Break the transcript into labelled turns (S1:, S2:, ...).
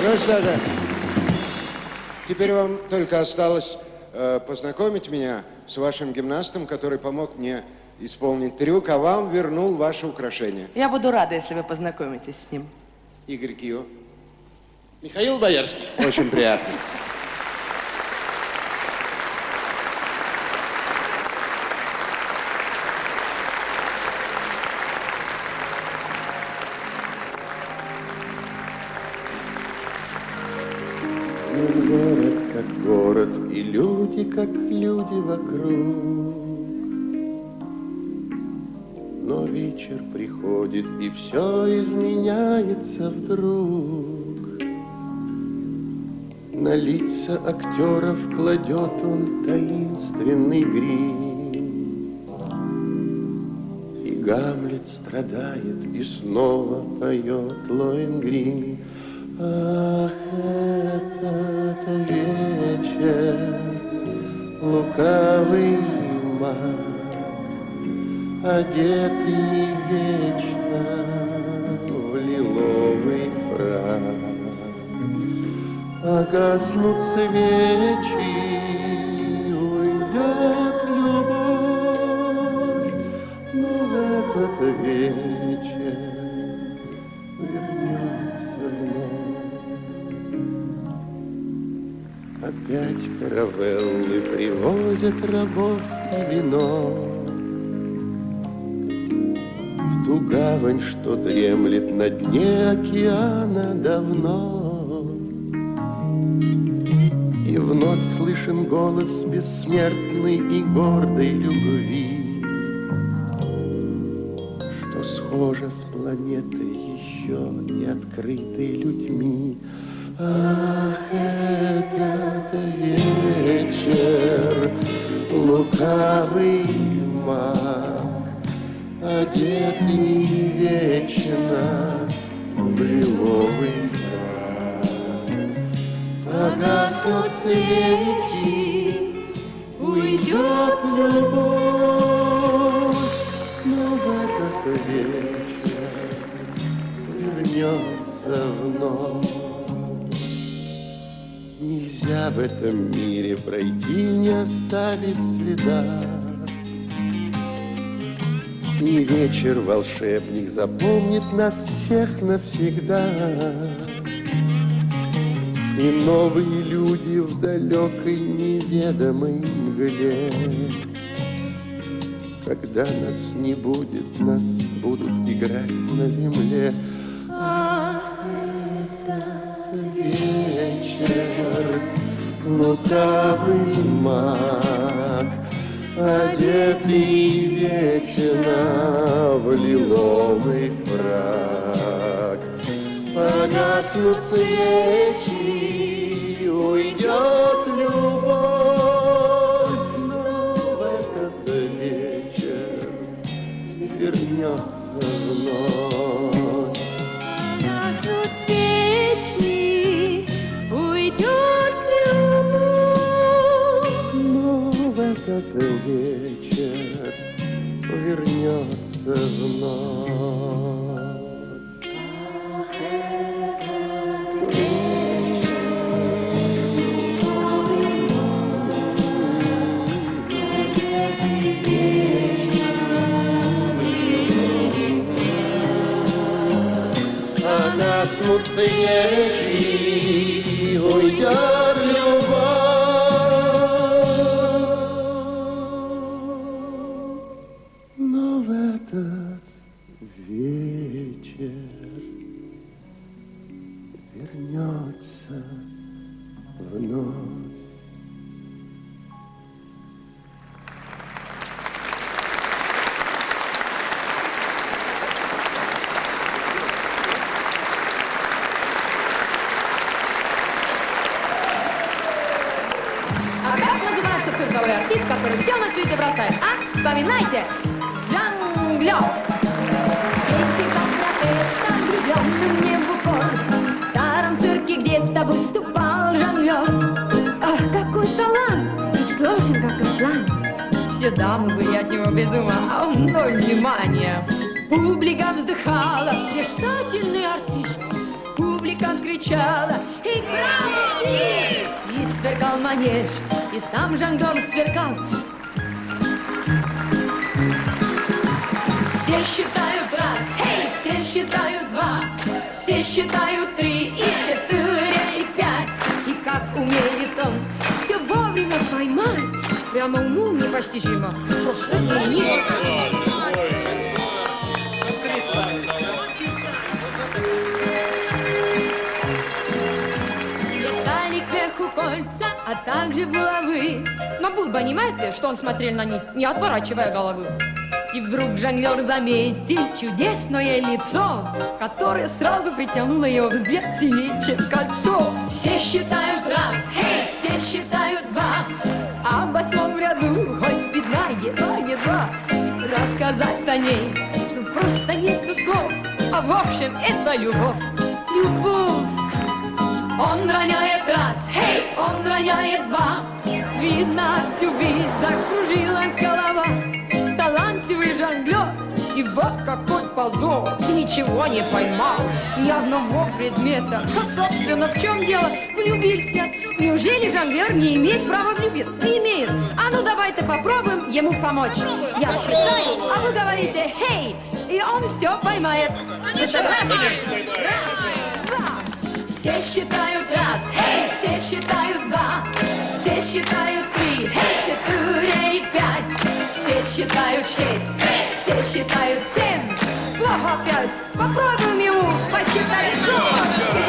S1: Ну что же, теперь вам только осталось познакомить меня с вашим гимнастом, который помог мне исполнить трюк, а вам вернул ваше украшение.
S2: Я буду рада, если вы познакомитесь с ним.
S1: Игорь Кио.
S3: Михаил Боярский.
S1: Очень приятно.
S4: Город как город, и люди как люди вокруг. Но вечер приходит, и все изменяется вдруг. На лица актеров кладет он таинственный грим. И Гамлет страдает, и снова поет Лоенгрин. Ах, этот вечер, лукавый маг, одетый вечно в лиловый фрак. Погаснут свечи, уйдет любовь, но в этот вечер вернется вновь. Опять каравеллы привозят рабов и вино в ту гавань, что дремлет на дне океана давно. И вновь слышен голос бессмертной и гордой любви, что схожа с планетой еще не открытой людьми. Ах, этот вечер, лукавый маг, одетый вечно в лиловый фрак. Погаснут свечи, уйдет любовь, но в этот вечер вернется вновь. Нельзя в этом мире пройти, не оставив следа. И вечер волшебник запомнит нас всех навсегда. И новые люди в далекой неведомой мгле. Когда нас не будет, нас будут играть на земле. Ах, вечер, лукавый маг, одетый вечно в лиловый фрак. Погаснут свечи, уйдет любовь, но в этот вечер вернется вновь.
S5: Погаснут свечи, уйдет любовь,
S4: но в этот вечер вернется вновь. Погаснут свечи, уйдет любовь, но в этот вечер вернется вновь.
S5: Артист, который все на свете бросает. А? Вспоминайте. Жонглер. Если там влюбленным в упор, в старом цирке где-то выступал жонглер. Ах, какой талант! И сложен, как атлант. Все дамы были от него без ума, а он ноль внимания. Публика вздыхала, блистательный артист. Публика старикам кричала: «Эй, браво, бис!» И сверкал манеж, и сам жонглер сверкал. Все считают раз, эй, все считают два, все считают три и четыре, и пять. И как умеет он все вовремя поймать, прямо уму непостижимо, просто гений. Летали кверху кольца, а также булавы. Но вы понимаете, что он смотрел на них, не отворачивая головы? И вдруг жонглер заметил чудесное лицо, которое сразу притянуло его взгляд синее, чем кольцо. Все считают раз, эй, все считают два, а в 8-м ряду хоть бедна, едва рассказать о ней просто нету слов. А в общем, это любовь, любовь. Он роняет раз, эй, он роняет два. Видно, от любви закружилась голова. Талантливый жонглер, и вот какой позор. Ничего не поймал, ни одного предмета. А, собственно, в чем дело? Влюбился. Неужели жонглер не имеет права влюбиться? Не имеет. А ну давайте попробуем ему помочь. Я считаю, а вы говорите «хей», и он все поймает. Согласны? Раз, два. Все считают раз, эй, все считают два, все считают три, эй, четыре и пять. Все считают 6, все считают 7. Плохо опять. Попробуем ему посчитать 40.